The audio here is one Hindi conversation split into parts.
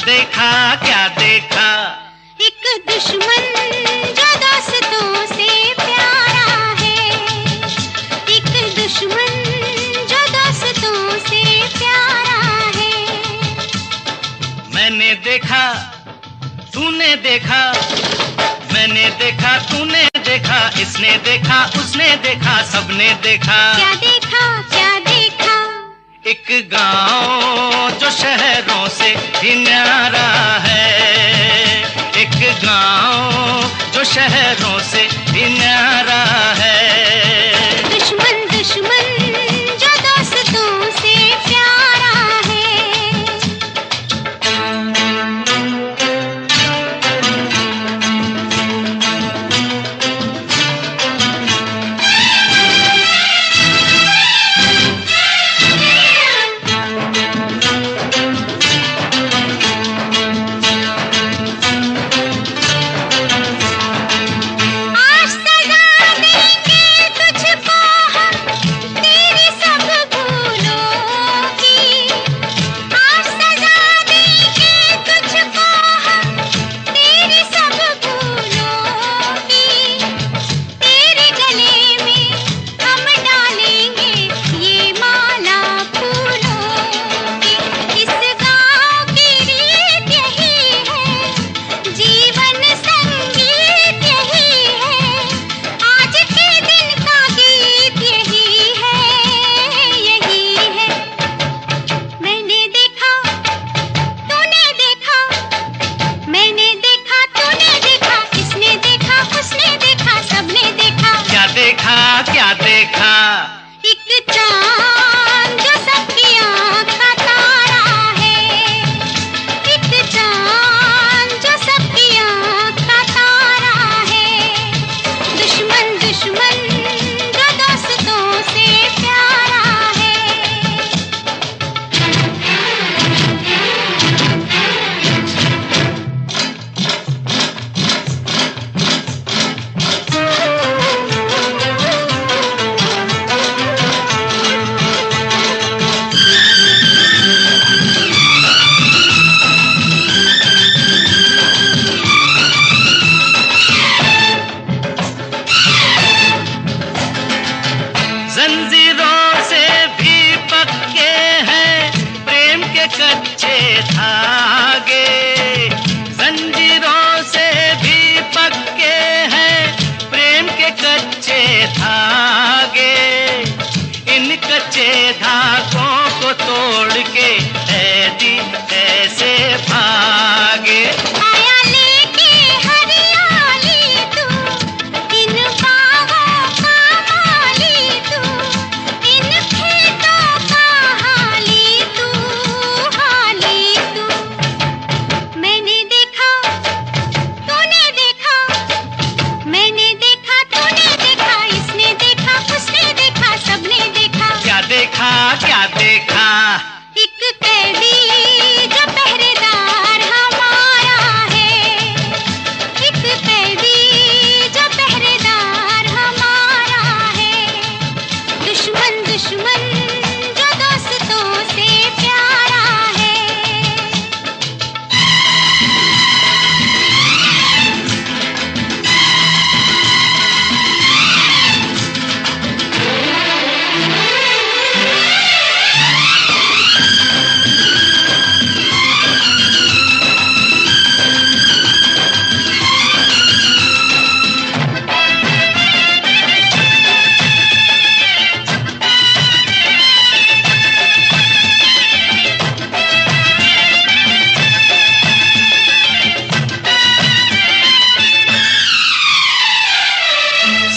देखा क्या देखा? एक दुश्मन जो दोस्तों से प्यारा है, एक दुश्मन जो दोस्तों से प्यारा है। मैंने देखा, तूने देखा, मैंने देखा, तूने देखा, इसने देखा, उसने देखा, सबने देखा। क्या देखा, क्या देखा? एक गांव जो शहरों से भी न्यारा है, एक गांव जो शहरों से भी न्यारा है। दुश्मन दुश्मन जो दोस्तों से प्यारा है। क्या देखा? एक चांद जो सबकी आँख का तारा है, एक चांद जो सबकी आँख का तारा है। दुश्मन दुश्मन जो दोस्तों से प्यारा है। जंजीरों से भी पक्के हैं प्रेम के कच्चे धागे, जंजीरों से भी पक्के हैं प्रेम के कच्चे धागे। इन कच्चे धागों को तोड़ के ऐदी ऐसे भागे। आया लेके हरियाली तू, इन बागों का माली तू, इन खेतों का हाली तू, हाली तू। मैंने देखा, तूने देखा, मैंने देखा, तूने देखा, इसने देखा, उसने देखा, सबने देखा। क्या देखा, क्या देखा? एक कैदी जो पहरेदार हमारा है, एक कैदी जो पहरेदार हमारा है। दुश्मन दुश्मन जो दोस्तों से प्यारा है।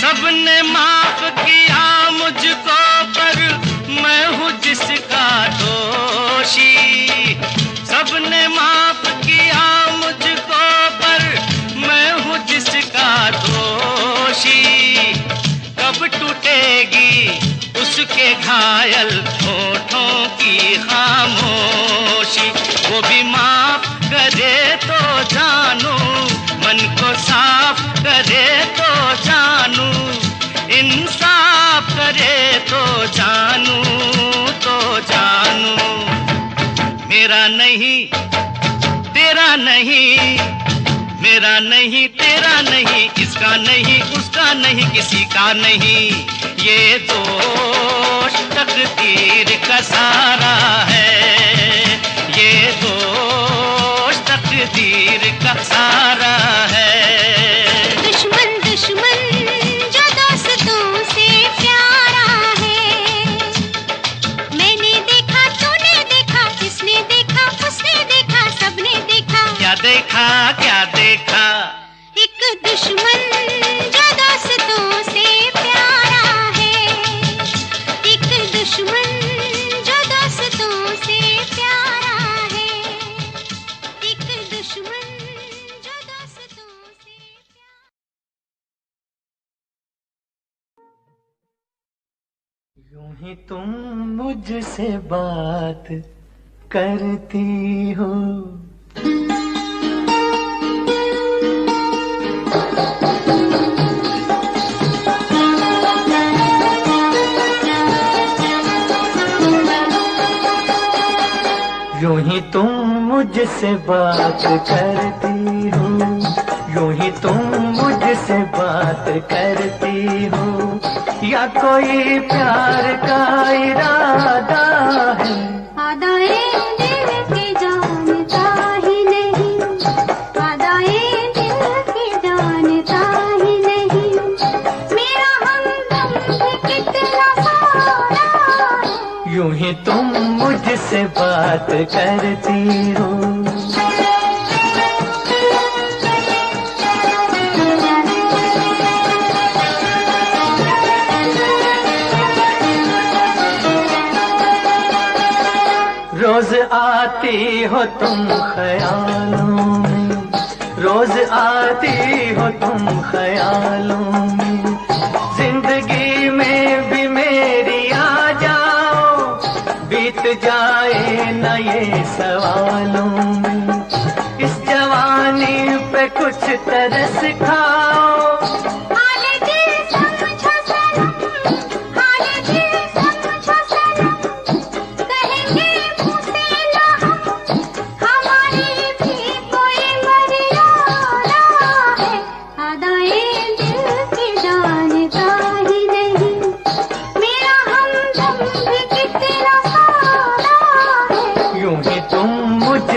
सबने माफ किया मुझको पर मैं हूँ जिसका दोषी। सबने माफ किया मुझको पर मैं हूँ जिसका दोषी। कब टूटेगी उसके घायल होठों की खामोशी। वो भी माफ करे तो जानू, मन को साफ करे तो जानू, इंसाफ करे तो जानू, तो जानू। मेरा नहीं तेरा नहीं, मेरा नहीं, तेरा नहीं, इसका नहीं, उसका नहीं, किसी का नहीं, ये दोष तकदीर का सारा है, ये दोष तकदीर का सारा है। दुश्मन दुश्मन जो दोस्तों से प्यारा है, मैंने देखा, तूने देखा, इसने देखा, उसने देखा, सबने देखा। क्या देखा, क्या देखा? एक दुश्मन जो दोस्तों से प्यारा है, एक दुश्मन जो दोस्तों से प्यारा है, एक दुश्मन जो दोस्तों से प्यारा। यूं ही तुम मुझसे बात करती हो, यूं ही तुम मुझसे बात करती हो, यूं ही तुम मुझसे बात करती हो, या कोई प्यार का इरादा है? आदाए दिल की जानता ही नहीं, आदाए दिल की जानता ही नहीं, मेरा हमदम भी कितना सारा है। यूं ही तुम मुझसे बात करती हो। रोज आती हो तुम ख्यालों में, रोज आती हो तुम ख्यालों में, जिंदगी में भी मेरी आ जाओ, बीत जाए न ये सवालों में, इस जवानी पे कुछ तरस खाओ।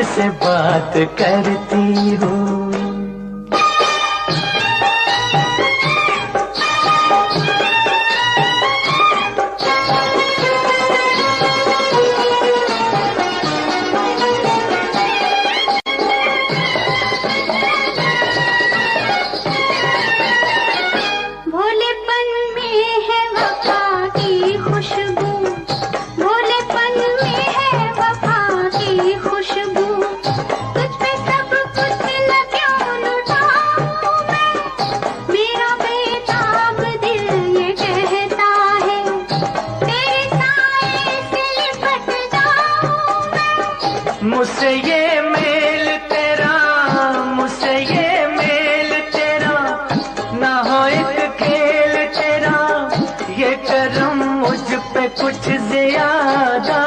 से बात करती हो। भोलेपन में है वफा की खुशबू, भोलेपन में है वफा की खुशबू, तुझ पे सब कुछ न क्यों लुटाऊं मैं, मेरा बेताब दिल ये कहता है, तेरे साए से लिपट जाऊं मैं। मुझसे ये मेल तेरा, मुझसे ये मेल तेरा, ना हो एक खेल तेरा, ये करम मुझ पे कुछ ज्यादा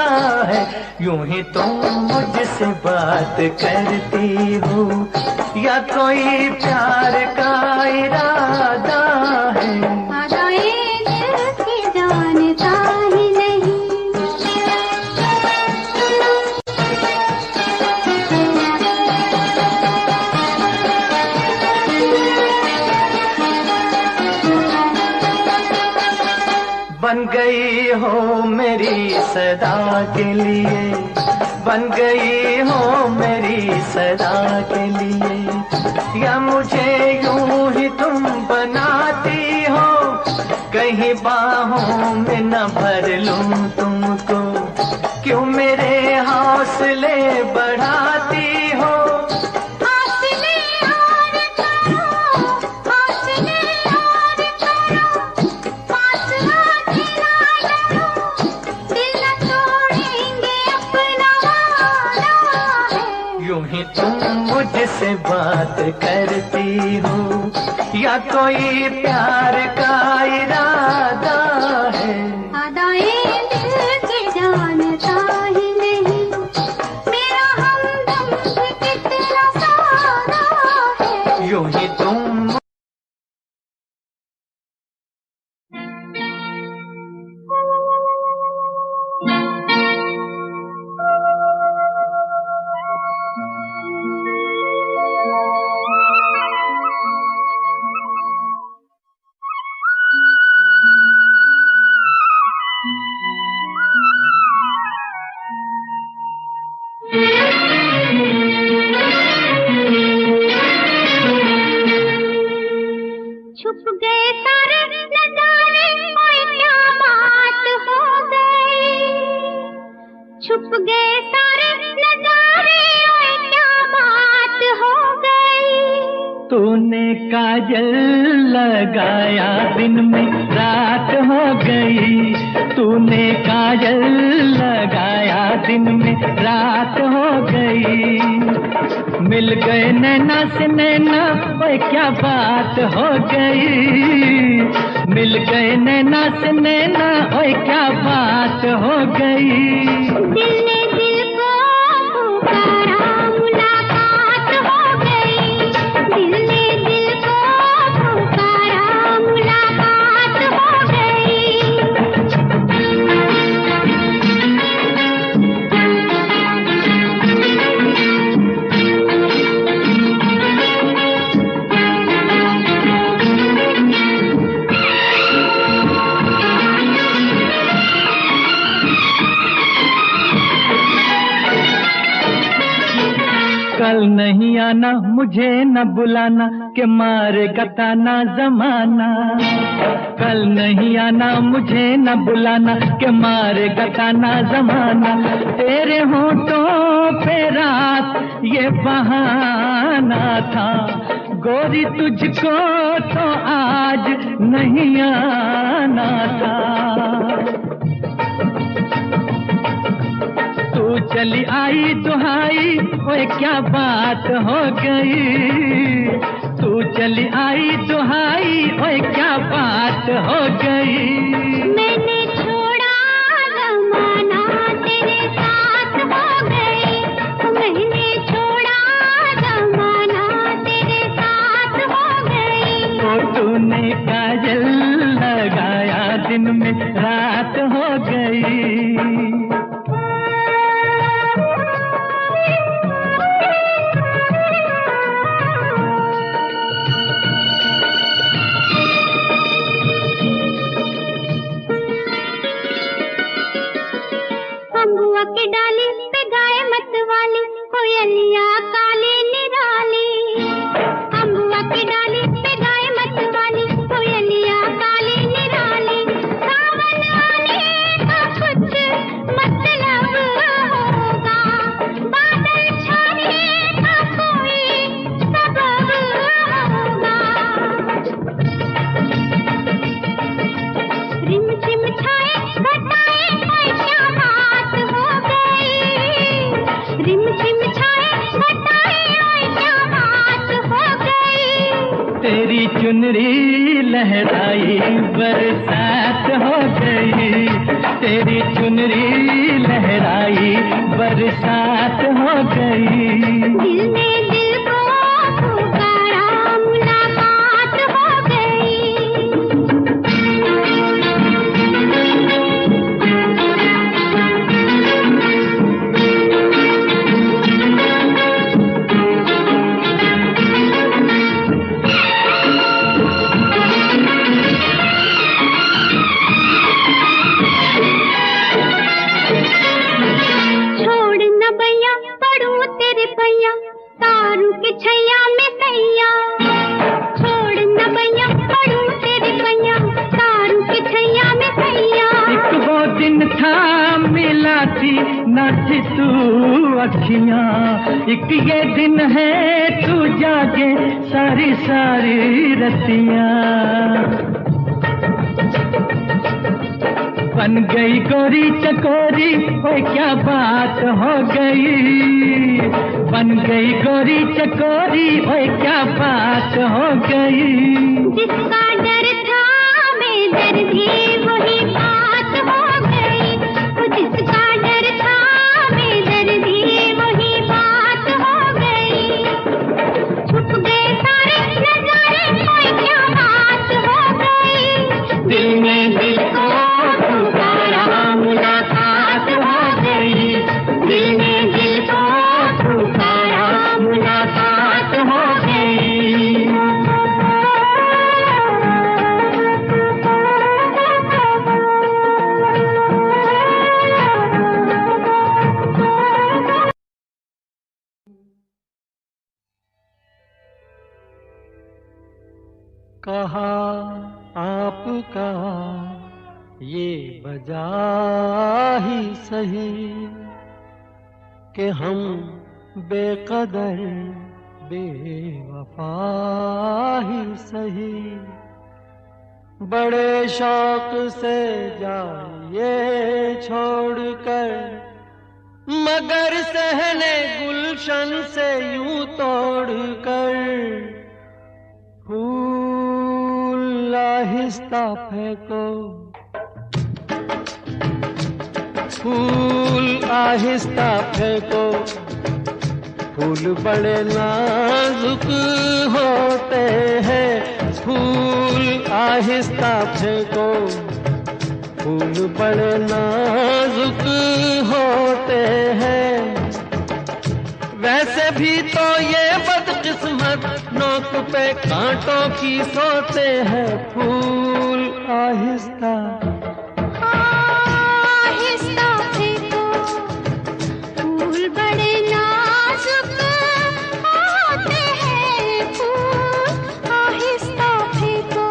है। यूं ही तुम मुझसे बात करती हो, या कोई प्यार का इरादा है? आदाए दिल की जानता ही नहीं। बन गई हो मेरी सदा के लिए, बन गई हो मेरी सदा के लिए, या मुझे यूं ही तुम बनाती हो, कहीं बाहों में न भर लूं तुमको, क्यों मेरे हौसले बढ़ाती हो? यूं ही तुम मुझसे बात करती हो, या कोई प्यार का इरादा है? आदाए दिल की जानता ही नहीं, मेरा हमदम भी कितना गए सारे नजारे, ओए क्या बात हो गई। छुप गए सारे नजारे, ओए क्या बात हो गई। तूने काजल लगाया दिन में रात हो गई। तूने काजल लगाया दिन में रात हो गई। मिल गए नैना से नैना, ओए क्या बात हो गई। मिल गए नैना से नैना, ओए क्या बात हो गई। दिल ने दिल को पुकारा, मुलाकात हो गई। दिल ने दिल को पुकारा, मुलाकात हो गई। कल नहीं आना, मुझे न बुलाना, के मारेगा ताना जमाना। कल नहीं आना, मुझे न बुलाना, के मारेगा ताना जमाना। तेरे होठों पे रात ये बहाना था, गोरी तुझको तो आज नहीं आना था। तू चली आई दुहाई, ओए क्या बात हो गई। तू चली आई दुहाई, ओए क्या बात हो गई। मैंने छोड़ा जमाना, तेरे साथ हो गई। मैंने छोड़ा जमाना, तेरे साथ हो गई। तो तूने काजल लगाया दिन में रात हो गई। अम्बुआ की डाली पे गाए मतवाली, कोयलिया काली निराली। अम्बुआ की डाली पे गाए मतवाली, कोयलिया काली निराली। सावन आने का कुछ मतलब होगा, बादल छाने का कोई सबब होगा। रिम झिम छाए घटाए, ओए क्या बात हो गई। रिम झिम छाए घटाए, ओए क्या बात हो गई। तेरी चुनरी लहराई बरसात हो गई। तेरी चुनरी लहराई बरसात हो गई। दिल ने दिल को पुकारा, मुलाकात हो गई। छोड़ न भैया पड़ू तेरे पैया, तारू के छैया में सैया। छोड़ न भैया पड़ू तेरे पैया, तारू के छैया में सैया। एक वो दिन था मिला थी न थी तू अखियां, एक ये दिन है तू जागे सारी सारी रतियां। बन गई गोरी चकोरी, ओए क्या बात हो गई। बन गई गोरी चकोरी, ओए क्या बात हो गई। जिसका डर था बेदर्दी, वही बात हो गई। वो जिसका डर था बेदर्दी, वही बात हो गई। छुप गए सारे नजारे, ओए क्या बात हो गई। दिल में दिल को पुकारा, मुलाकात हो गई। दिल में दिल को पुकारा, मुलाकात हो गई। कहा आपका ये बजा ही सही कि हम बेकदर बेवफा ही सही। बड़े शौक से जाइए छोड़कर, मगर सहने गुलशन से यूं तोड़कर। फूल आहिस्ता फेंको, फूल आहिस्ता फेंको, फूल बड़े नाजुक होते हैं। फूल आहिस्ता फेंको, फूल बड़े नाजुक होते हैं। वैसे भी तो ये बदकिस्मत नोक पे कांटों की सोते हैं। फूल आहिस्ता आहिस्ता फेंको, फूल बड़े नाजुक होते हैं। फूल आहिस्ता फेंको।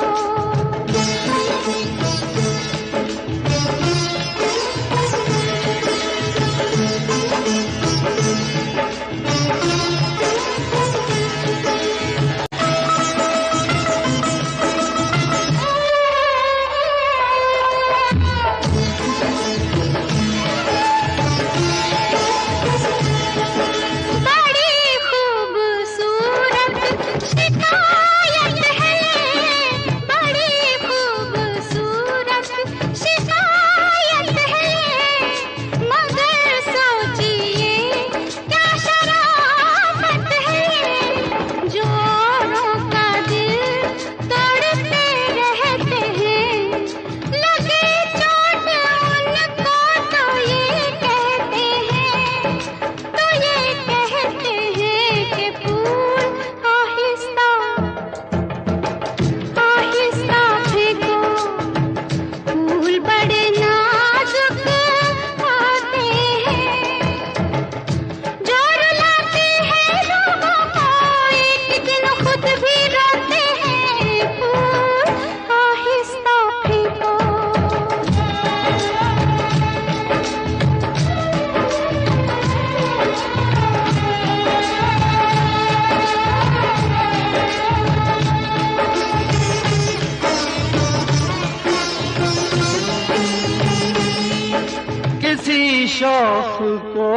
शौक को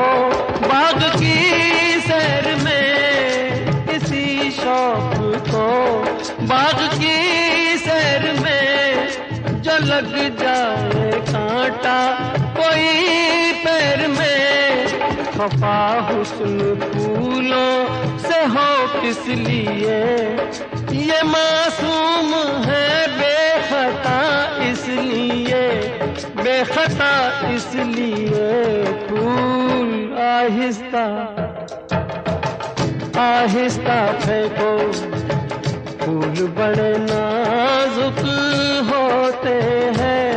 बाग की सैर में, किसी शौक को बाग की सैर में। जो लग जाए कांटा कोई पैर में, खफा हुस्न फूलों से हो किस लिए। ये मासूम है बेखता इसलिए, बेखता इसलिए। फूल आहिस्ता आहिस्ता फेंको, फूल बड़े नाजुक होते हैं।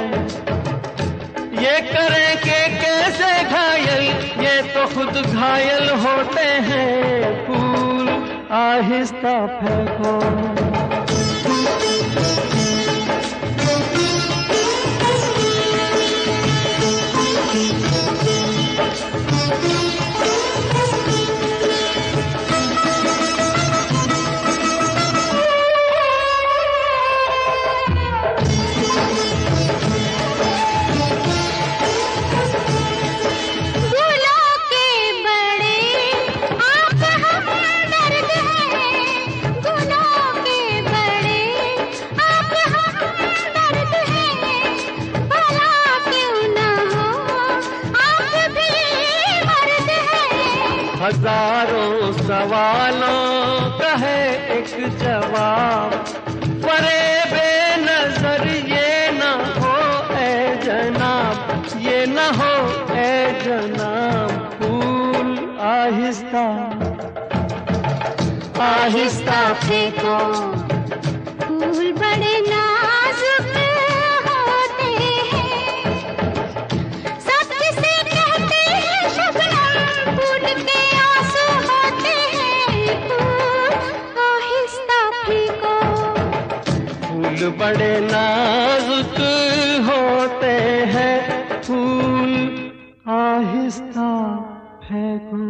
ये करें कि कैसे घायल, ये तो खुद घायल होते हैं। फूल आहिस्ता फेंको। हजारों सवालों का है एक जवाब, परे बेनजर ये न हो ए जनाब, ये न हो ए जनाब। फूल आहिस्ता आहिस्ता फेंको, फूल बड़े नाजुक होते हैं। सब किसे कहते हैं शबनम, फूल के आंसू होते हैं। फूल आहिस्ता फेंको, बड़े नाजुक होते हैं फूल, आहिस्ता फेंको।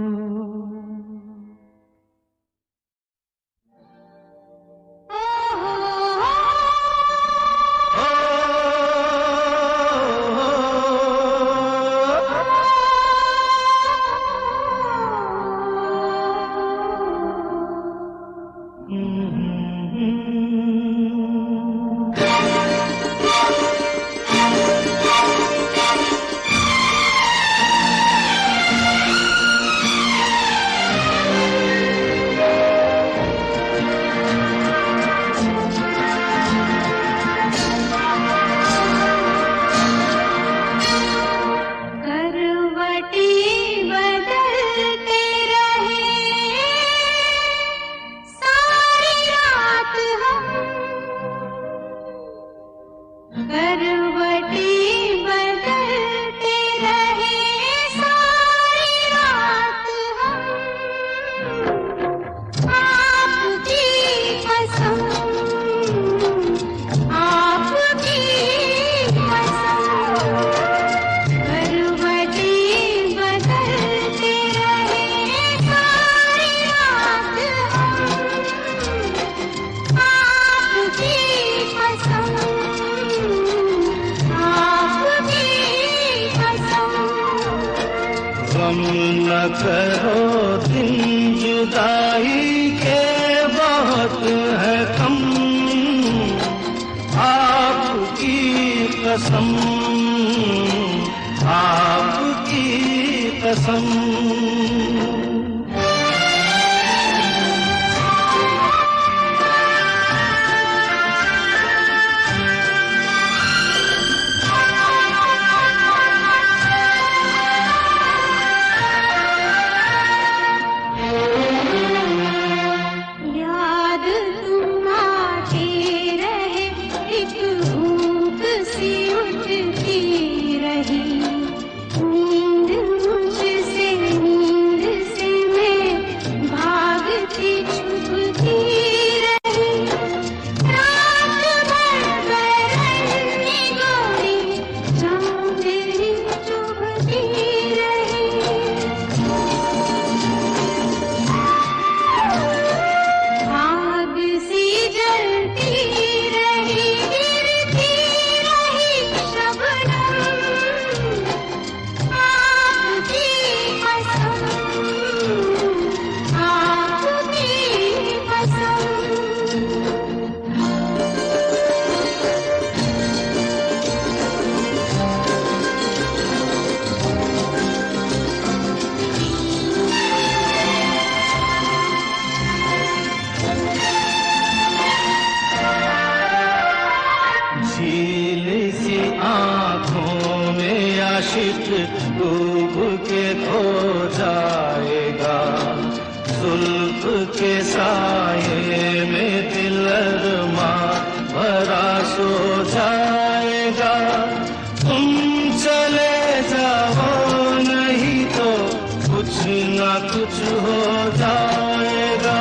गम न करो दिन जुदाई के बहुत है कम, आपकी कसम, आपकी कसम। डूब के खो जाएगा, जुल्फ के साये में दिल अरमा भरा सो जाएगा। तुम चले जाओ नहीं तो कुछ ना कुछ हो जाएगा।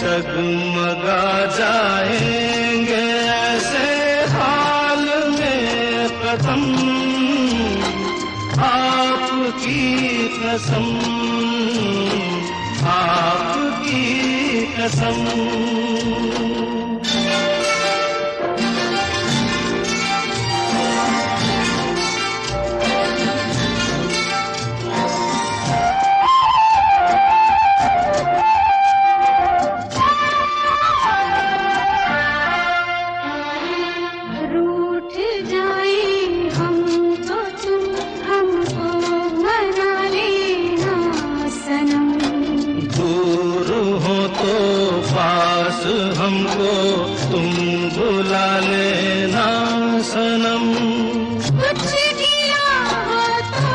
डगमगा जाएंगे ऐसे हाल में कदम, आपकी कसम, आपकी कसम। हमको तुम बुला लेना सनम, कुछ किया हो तो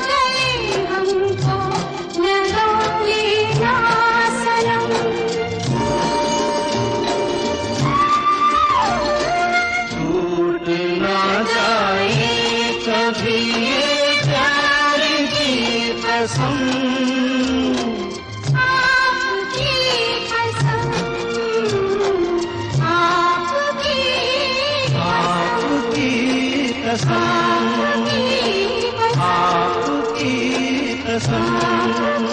गले हमको लगा लेना सनम। टूट ना जाए कभी ये प्यार की कसम, आपकी कसम,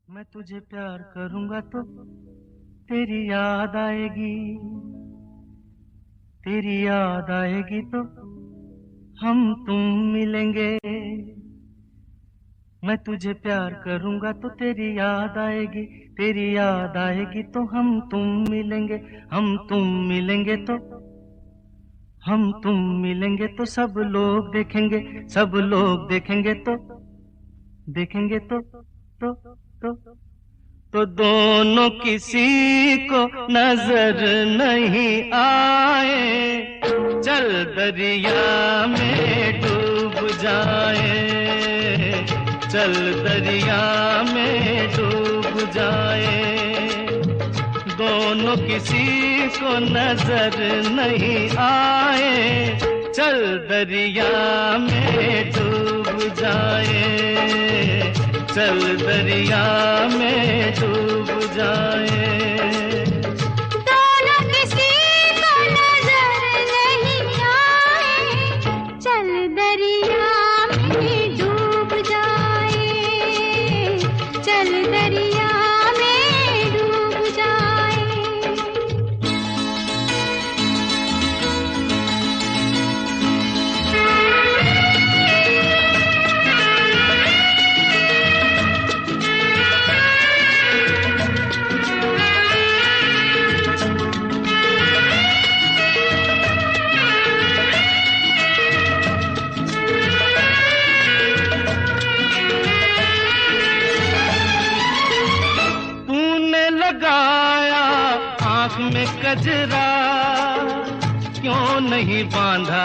मैं तुझे प्यार करूंगा तो तेरी याद आएगी, तेरी याद आएगी तो हम तुम मिलेंगे। मैं तुझे प्यार करूंगा तो तेरी याद आएगी, तेरी याद आएगी तो हम तुम मिलेंगे। हम तुम मिलेंगे तो, हम तुम मिलेंगे तो सब लोग देखेंगे, सब लोग देखेंगे तो, देखेंगे तो दोनों किसी को नजर नहीं आए, चल दरिया में डूब जाए, चल दरिया में डूब जाए। दोनों किसी को नजर नहीं आए, चल दरिया में डूब जाए, चल दरिया में डूब जाए। दोनों किसी को नजर नहीं आए, चल दरिया में डूब जाए, चल दरिया में डूब जाए। लगाया आँख में कजरा, क्यों नहीं बांधा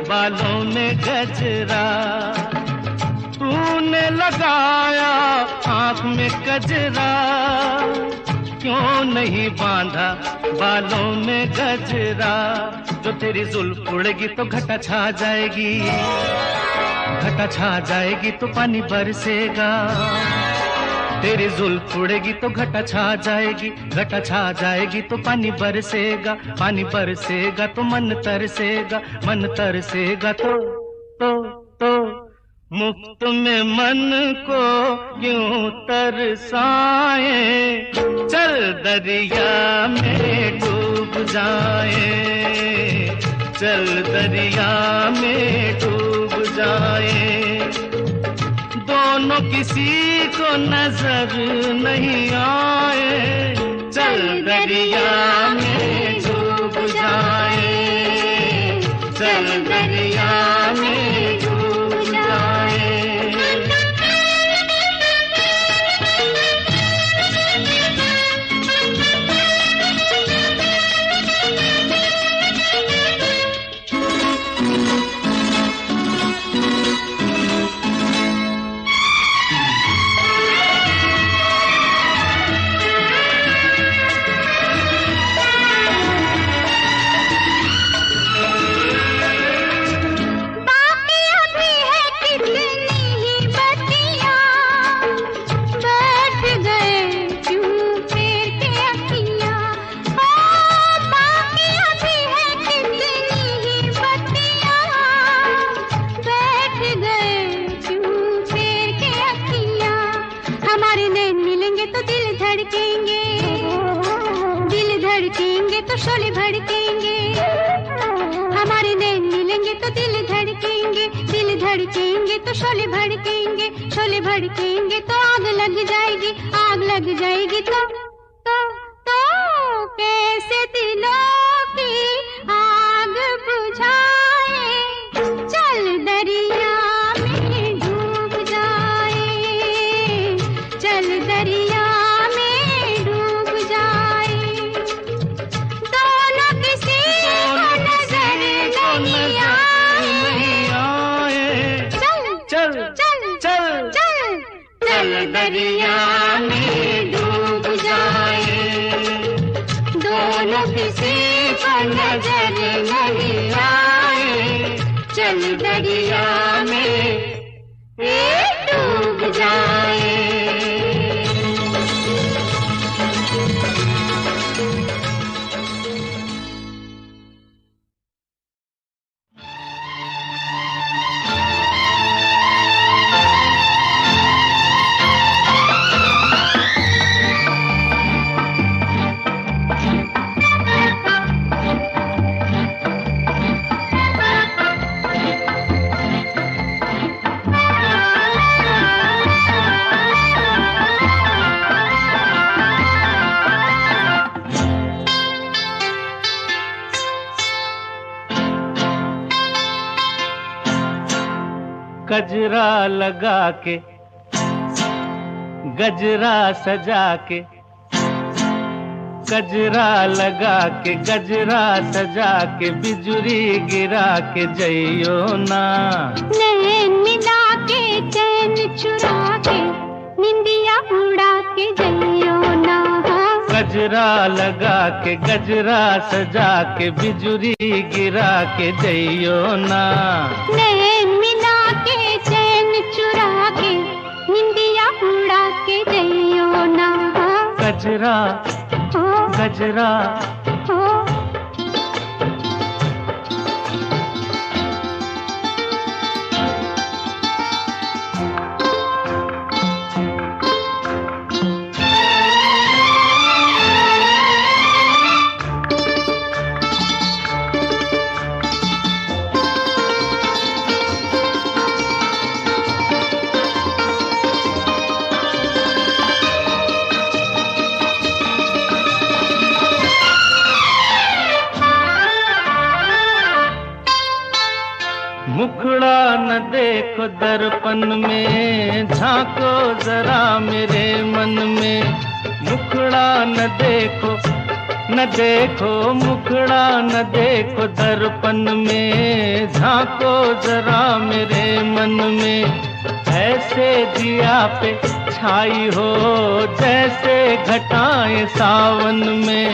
बालों में गजरा। तूने लगाया आँख में कजरा, क्यों नहीं बांधा बालों में गजरा। जो तेरी जुल्फ उड़ेगी तो घटा छा जाएगी, घटा छा जाएगी तो पानी बरसेगा। तेरी जुल्फ उड़ेगी तो घटा छा जाएगी, घटा छा जाएगी तो पानी बरसेगा, पानी बरसेगा तो मन तरसेगा, मन तरसेगा तो मुफ्त में मन को क्यों तरसाए, चल दरिया में डूब जाए, चल दरिया में डूब जाए। दोनों किसी को नजर नहीं आए, चल दरिया में डूब जाए, चल दरिया में डूब जाए। तो शोले भड़केंगे, हमारे नैन मिलेंगे तो दिल धड़केंगे, दिल धड़केंगे तो शोले भड़केंगे, शोले भड़केंगे तो आग लग जाएगी, आग लग जाएगी तो कैसे दिलों की आग बुझाए, चल दरिया में डूब जाए, चल दरिया में डूब जाए। दोनों किसी को नजर नहीं आए, चल दरिया में डूब जाए। दोनों किसी को नजर नहीं आए, चल दरिया में डूब जाए। कजरा लगा के गजरा सजा के, कजरा लगा के गजरा सजा के बिजुरी गिरा के जइयो ना। नैन मिला के चैन चुरा के निंदिया उड़ा के जइयो ना। गजरा लगा के गजरा सजा के बिजुरी गिरा के जइयो ना। नैन मिला के चैन चुरा के निंदिया उड़ा के जइयो ना। गजरा गजरा मुखड़ा न देखो दर्पण में, झांको जरा मेरे मन में। मुखड़ा न देखो मुखड़ा न देखो दर्पण में, झांको जरा मेरे मन में। ऐसे दिया पे छाई हो जैसे घटाएं सावन में।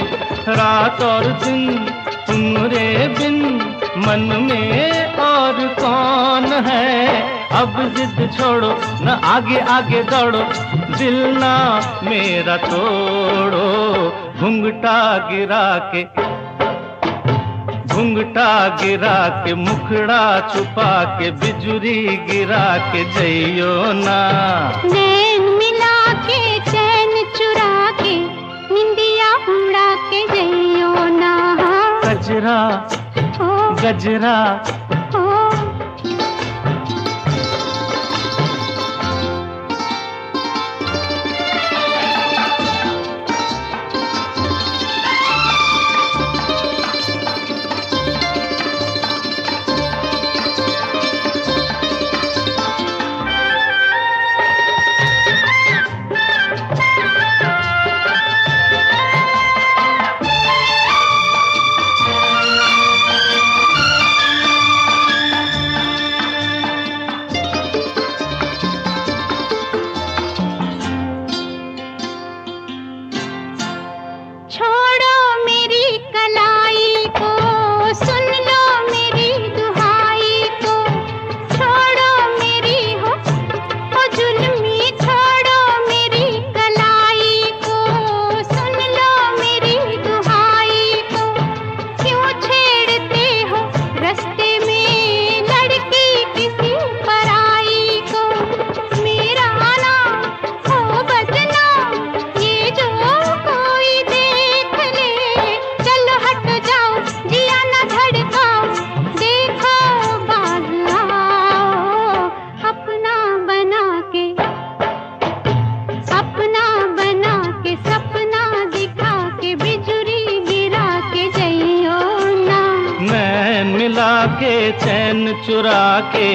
रात और दिन तुम्हारे बिन मन में और कौन है। अब जिद छोड़ो न आगे आगे दौड़ो, दिल ना मेरा तोड़ो। घुंघटा गिरा के मुखड़ा छुपा के बिजुरी गिरा के जइयो ना। नैन मिला के चैन चुरा के निंदिया उड़ा के जइयो ना। गजरा गजरा के चैन चुरा के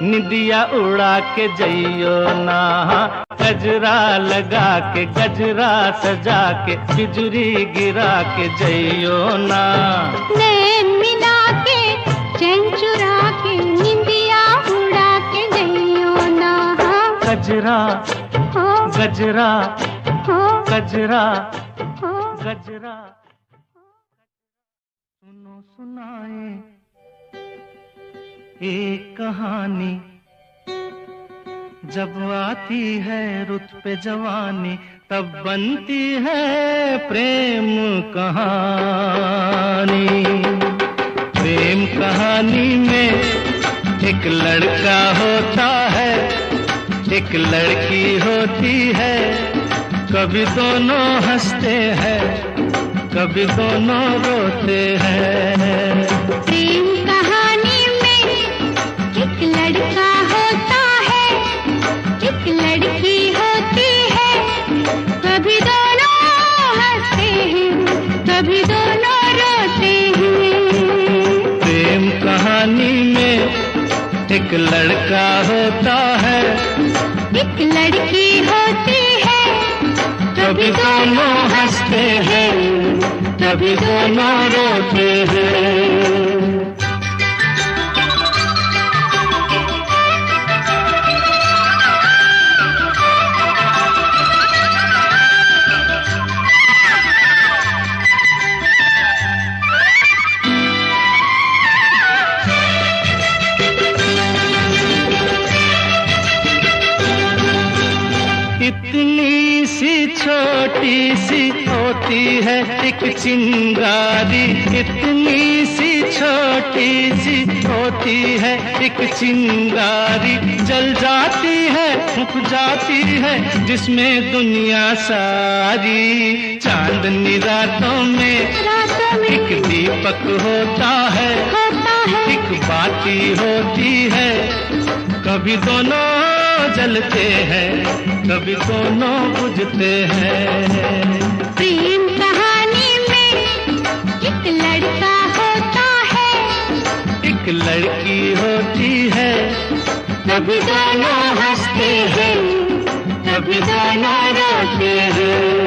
निदिया उड़ा के जइयो ना। गजरा लगा के गजरा सजा के बिजुरी गिरा के जइयो ना। नैन मिला के चैन चुरा के निंदिया उड़ा के जइयो ना। गजरा गजरा गजरा गजरा सुनो सुनाए एक कहानी, जब आती है रुत पे जवानी तब बनती है प्रेम कहानी। प्रेम कहानी में एक लड़का होता है, एक लड़की होती है। कभी दोनों हंसते हैं, कभी दोनों रोते हैं। प्रेम कहानी में एक लड़का होता है, एक लड़की होती है। कभी दोनों हंसते हैं, कभी दोनों रोते हैं। प्रेम कहानी में एक एक लड़का होता है, एक लड़की होती है, कभी दोनों हंसते हैं, कभी दोनों रोते हैं। इतनी सी छोटी सी होती है एक चिंगारी, इतनी सी छोटी सी होती है एक चिंगारी, जल जाती है फूंक जाती है जिसमें दुनिया सारी। चांदनी रातों में एक दीपक होता है, एक बाती होती है, कभी दोनों जलते हैं, कभी दोनों बुझते हैं। प्रेम कहानी में एक लड़का होता है, एक लड़की होती है, कभी दोनों हंसते हैं, कभी दोनों रोते हैं।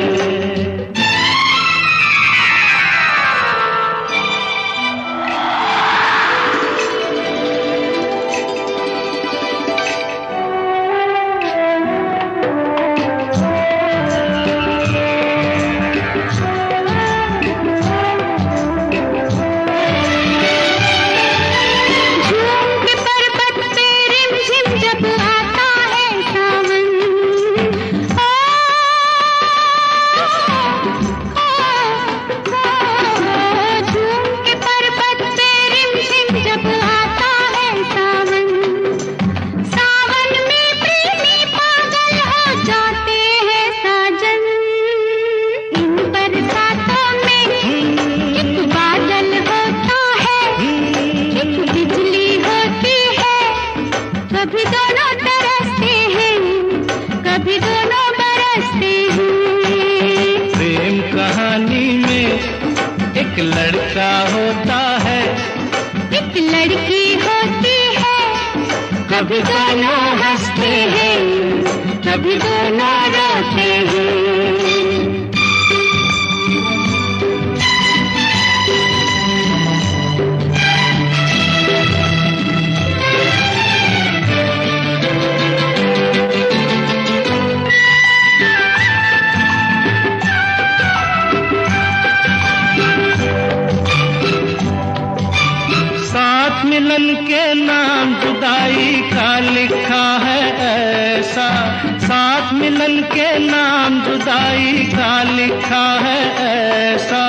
एक लड़का होता है, एक लड़की होती है, कभी दोनों हंसते हैं, कभी दोनों रोते हैं। मिलन के नाम जुदाई का लिखा है ऐसा, साथ मिलन के नाम जुदाई का लिखा है ऐसा।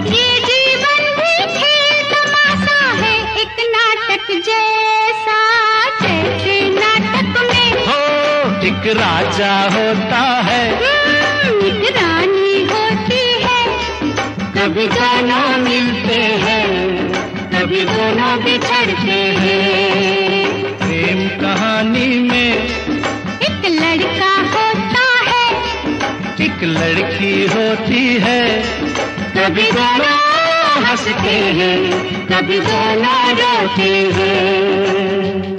ये जीवन भी खेल तमाशा है एक नाटक जैसा, जैसे नाटक में हो एक राजा होता है, एक रानी होती है, कभी दोनों मिलते हैं, कभी दोनों बिछड़ते हैं। प्रेम कहानी में एक लड़का होता है, एक लड़की होती है, कभी दोनों हंसते हैं, कभी दोनों रोते हैं।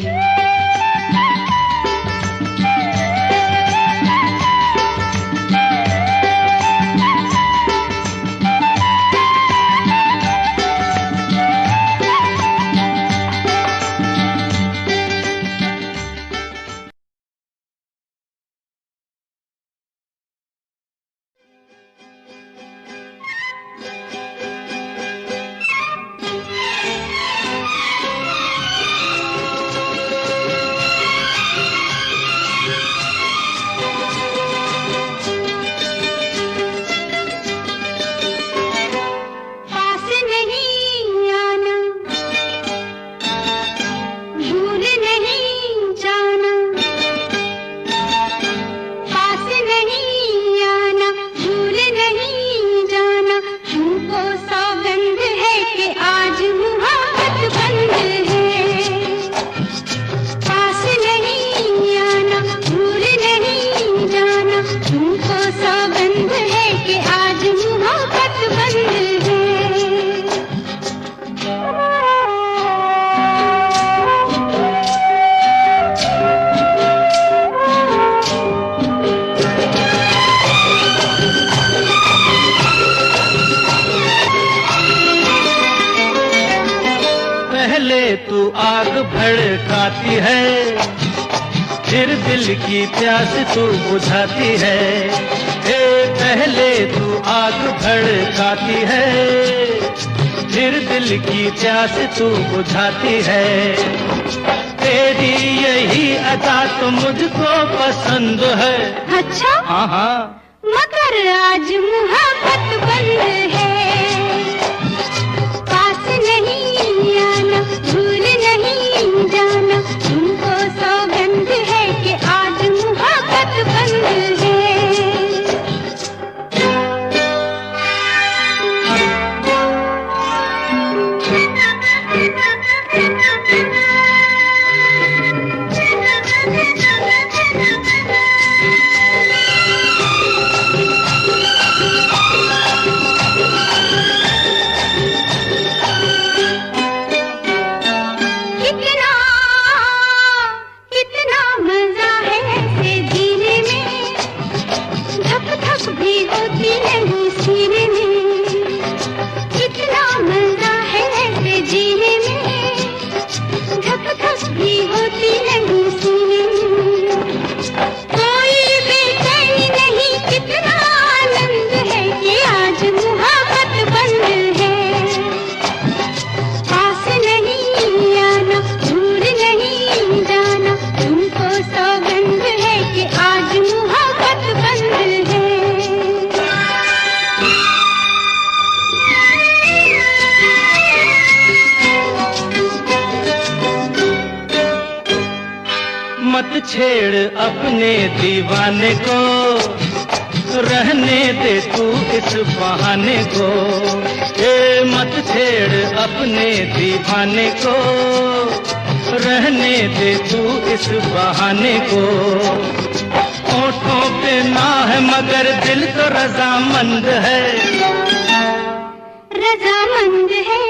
पहले तू आग भड़काती है, फिर दिल की प्यास तू बुझाती है। पहले तू आग भड़काती है, फिर दिल की प्यास तू बुझाती है। तेरी यही अदा तो मुझको पसंद है। अच्छा? हाँ हाँ। मगर आज मोहब्बत बंद है, पास नहीं आना, भूल नहीं जाना, तुमको सौगंध है कि आज मोहब्बत बंद है। मत छेड़ अपने दीवाने को, रहने दे तू इस बहाने को। मत छेड़ अपने दीवाने को, रहने दे तू इस बहाने को। होठों पे ना है मगर दिल तो रजामंद है, रजामंद है,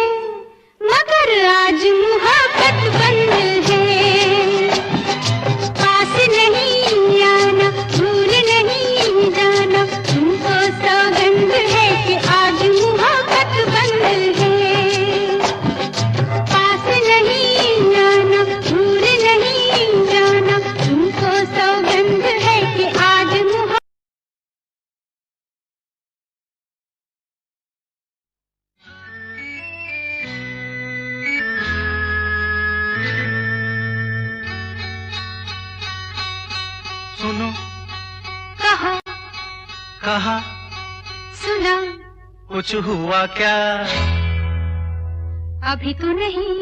मगर आज मोहब्बत बंद है। पास नहीं आना, भूल नहीं जाना, तुमको सौगंध है कि आज मोहब्बत बंद है। पास नहीं आना, भूल नहीं जाना, तुमको सौगंध है कि आज मोहब्बत। सुनो, कहा, कहा, सुना, कुछ हुआ क्या? अभी तो नहीं,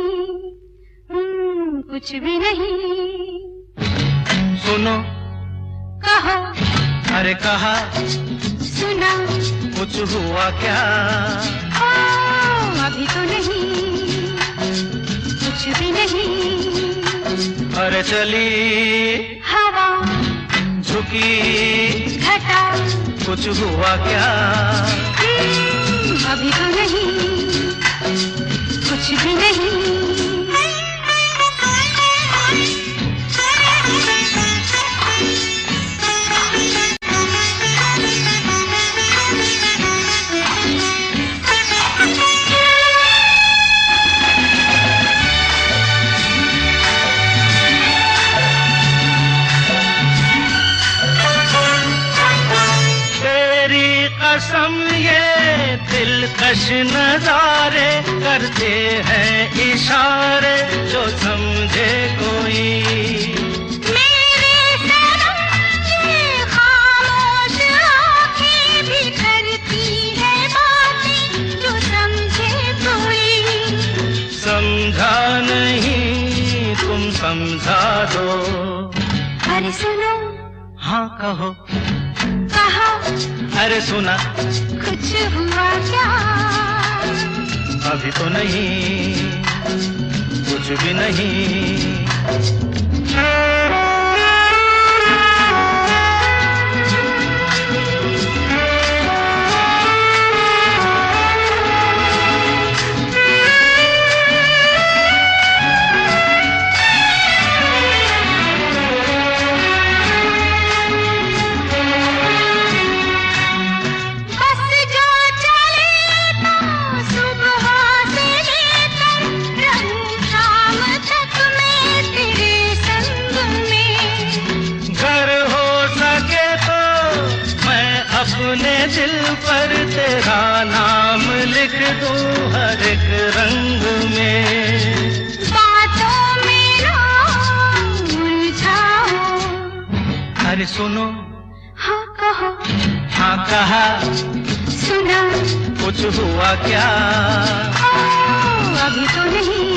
कुछ भी नहीं। सुनो, कहा, अरे कहा, सुना, कुछ हुआ क्या? अभी तो नहीं, कुछ भी नहीं। अरे चली हवा, झुकी घटा, कुछ हुआ क्या? अभी तो नहीं, कुछ भी नहीं। कसम ये दिलकश नजारे करते हैं इशारे, जो समझे कोई। मेरे सनम ये खामोश आँखें भी करती है बातें, जो समझे कोई। समझा नहीं तुम समझा दो। अरे सुनो, हाँ कहो, कहा, अरे सुना, कुछ हुआ क्या? अभी तो नहीं, कुछ भी नहीं। सुबह से लेकर रंग अरे सुनो, हाँ कहो, हाँ कहा, सुना, कुछ हुआ क्या? अभी तो नहीं,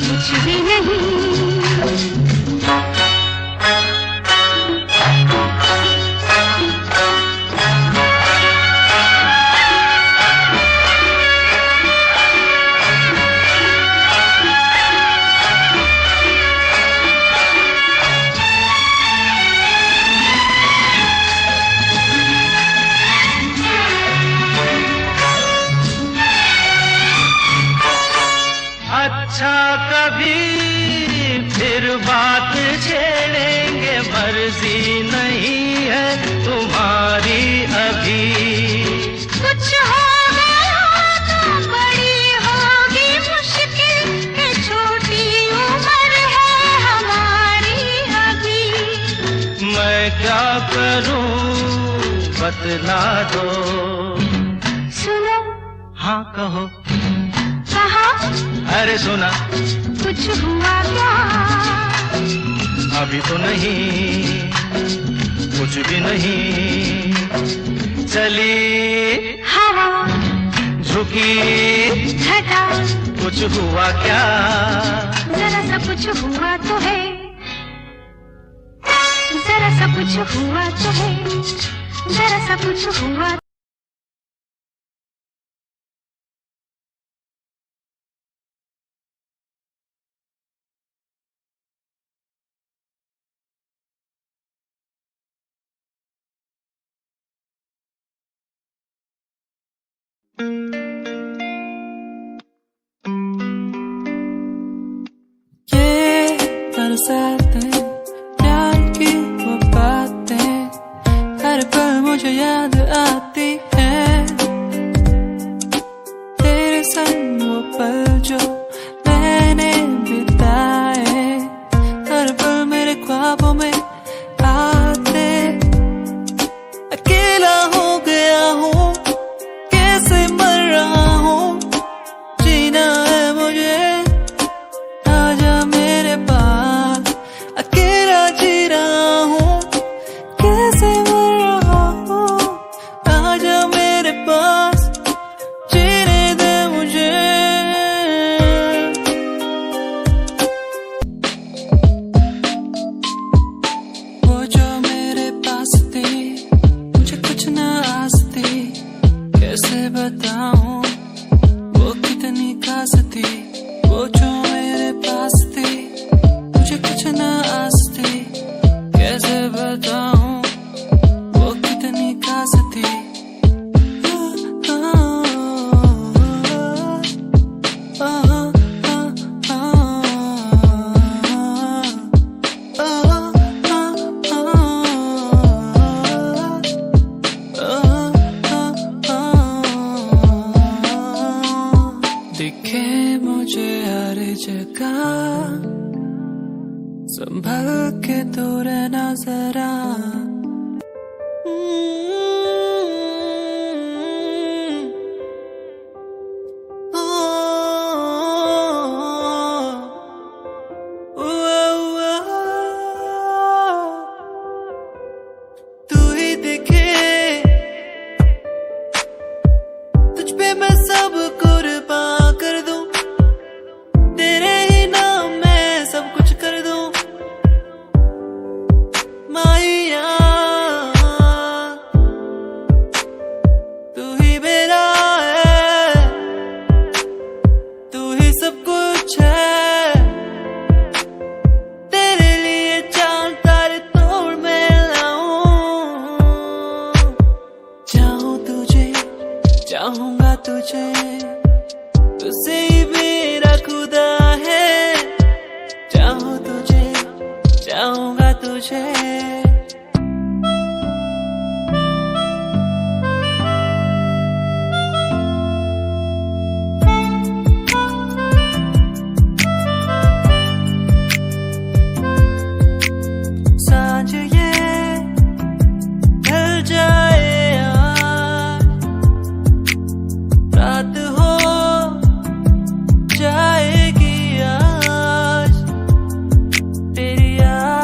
कुछ भी नहीं। अच्छा कभी फिर बात छेड़ेंगे, मर्जी नहीं है तुम्हारी अभी। कुछ हो गया तो बड़ी होगी मुश्किल, कि छोटी उम्र है हमारी अभी। मैं क्या करूं बतला दो। सुनो, हाँ कहो, कहा, अरे सुना, कुछ हुआ क्या? अभी तो नहीं, कुछ भी नहीं। चली हवा, झुकी घटा, कुछ हुआ क्या? जरा सा कुछ हुआ तो है, जरा सा कुछ हुआ तो है, जरा सा कुछ हुआ। ये बरसातें, प्यार की वो बातें, हर पल मुझे याद आती है। तेरे संग वो पल जो मैंने बिताए, हर पल मेरे ख्वाबों में आते। अकेला हो गया हूँ, कैसे मर रहा हूँ, जीना है मुझे, आजा मेरे पास। अकेला जी रहा हूँ, कैसे मर रहा हूँ, आजा मेरे पास, जीने दे मुझे। वो जो मेरे पास थी, मुझे कुछ न आस थी, कैसे बताऊं वो कितनी खास थी। वो जो मेरे पास थी, मुझे कुछ न आस थी, कैसे बताऊं वो कितनी खास थी। दिखे मुझे हर जगह, संभल के तो रहना जरा। तू ही दिखे, तुझ पे मैं सब कुर्बान कर दूं, तेरे ही नाम मैं सब कुछ कर दूं। माहिया तू ही मेरा है, तू ही सब कुछ है, तेरे लिए चांद तारे तोड़ मैं लाऊं। चाहूं तुझे, चाहूंगा तुझे, तुझसे ही मेरा खुदा है। चाहूं तुझे, चाहूंगा तुझे। सांझ ये ढल जाए आज, रात हो जाएगी आज, तेरी याद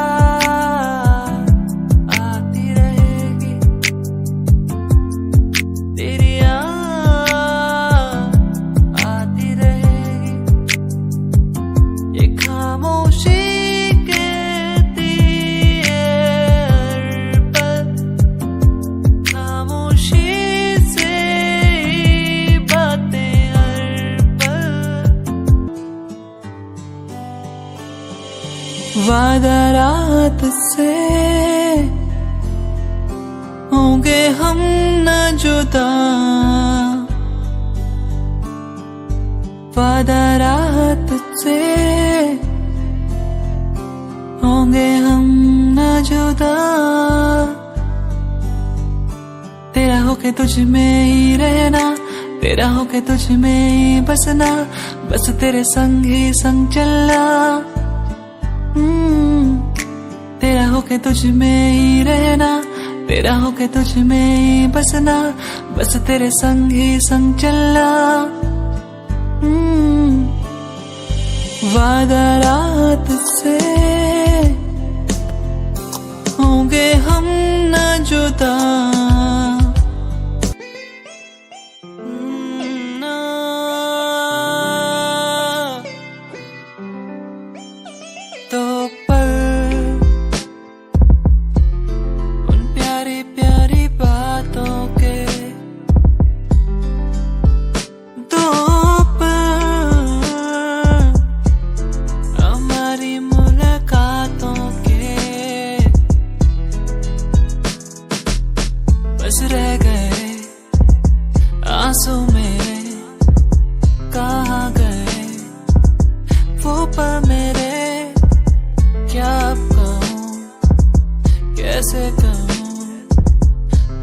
वादा रात से होंगे हम न जुदा, वादा रात से होंगे हम न जुदा। तेरा होके तुझ में ही रहना, तेरा होके तुझ में ही बसना, बस तेरे संग ही संग चलना। तेरा होके तुझ में ही रहना, तेरा होके तुझ में ही बसना, बस तेरे संग ही संग चलना। वादा रात से होंगे हम न जुदा। तो पर उन प्यारी प्यारी बातों के दो पर हमारी मुलाकातों के बस रह गए आंसू मेरे, कहाँ गए वो पल मेरे। क्या अब कहूँ, कैसे कहूँ,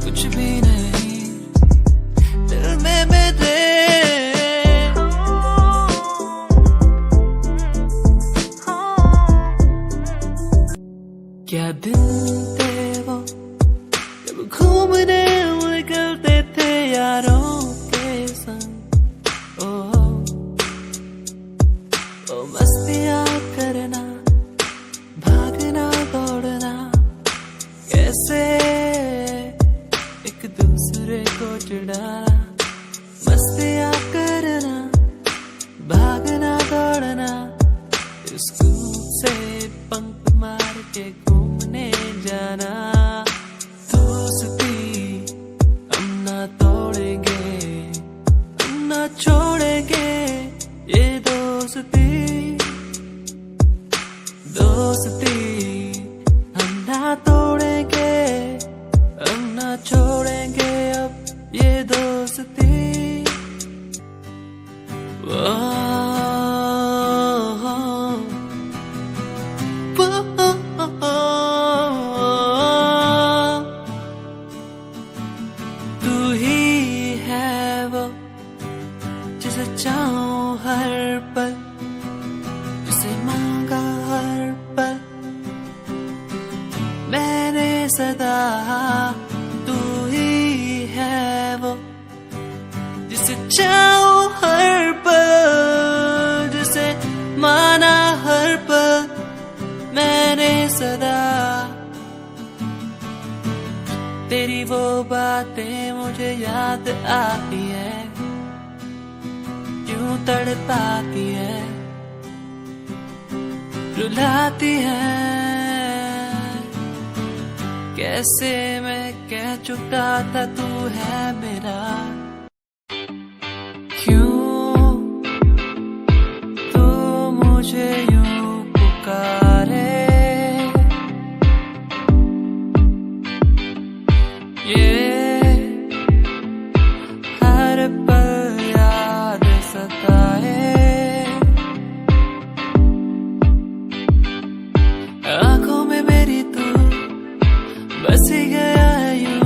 कुछ भी नहीं दिल में मेरे। क्या दिन थे वो जब घूमने निकलते थे यारों के संग। ओ मस्तियाँ करना, भागना दौड़ना, कैसे एक दूसरे को चिढ़ाना। मस्तियाँ करना, भागना दौड़ना, स्कूल से बंक मार के घूमने जाना। दोस्ती हम ना तोड़ेंगे, हम ना छोड़ेंगे ये दोस्ती। दोस्ती हम ना तोड़ेंगे, हम ना छोड़ेंगे अब ये दोस्ती। तू ही है वो जिसे चाहूं हर पल, जिसे मांगा हर पल मैंने सदा। तू ही है वो जिसे चाहूं हर पल, जिसे माना हर पल मैंने सदा। तेरी वो बातें मुझे याद आती है, क्यों तड़पाती है, रुलाती है। कैसे मैं कह चुका था तू है मेरा। क्यों तू मुझे यूं पुकारे, ये हर पल याद सताए। आंखों में मेरी तू बस ही गया है यूं,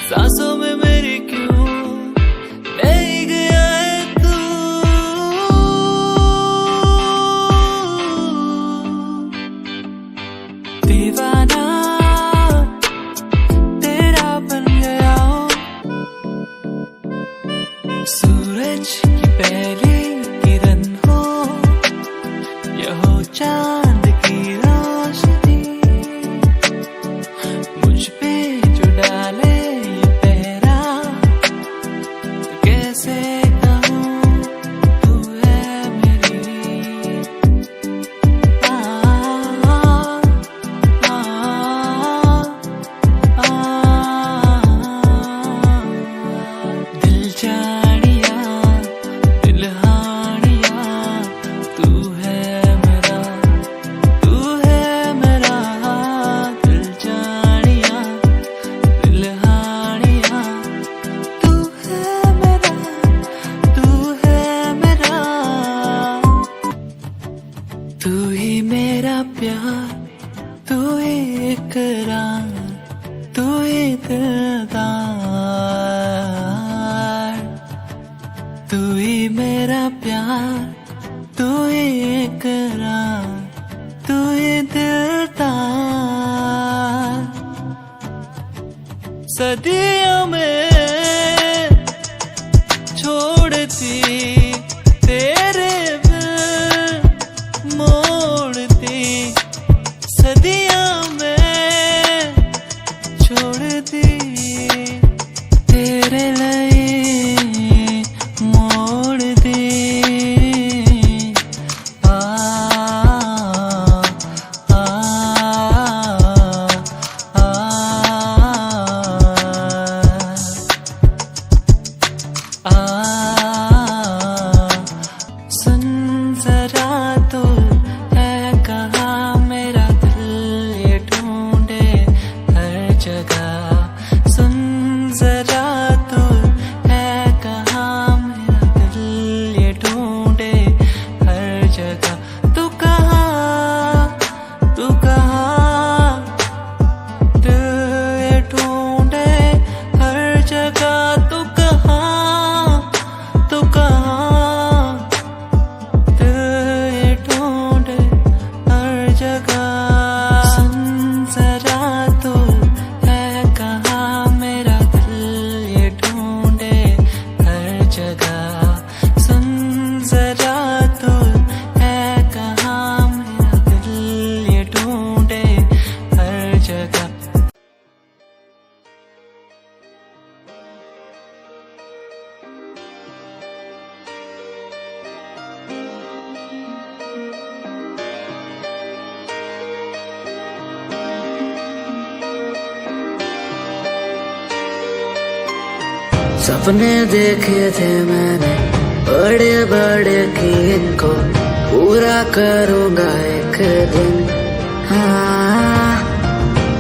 सांसों में मेरी क्यों रह गया है तू। दीवाना तेरा बन गया हूँ, सूरज की पहली किरण हो या हो चांद की रोशनी, मुझ पे जो डाले ये तू ही इकरार, तू ही दिलदार। सदियों में छोड़ती तेरे बिन मोड़ती, सदियों में छोड़ती तेरे लिए मोड़ दी। आ आ आ आ सुन जरा तो है कहाँ मेरा दिल ये ढूंढे हर जगह। सुन जरा तो है कहाँ मेरा दिल ये ढूंढे हर जगह। तू कहाँ, तू कहाँ, दिल ये ढूंढे हर जगह। तू कहाँ, तू कहाँ, दिल ये ढूंढे हर जगह। सुन जरा तो है कहाँ मेरा दिल ये ढूंढे हर जगह। सुन जरा तो है कहाँ मेरा दिल ये ढूंढे हर जगह। सपने देखे थे मैंने बड़े बड़े कि इनको पूरा करूंगा एक दिन। हाँ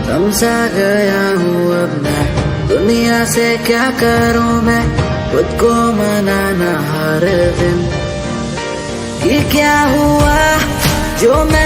समझा गया हूँ अब मैं दुनिया से क्या करूँ मैं, खुद को मनाना हर दिन। कि क्या हुआ जो मैं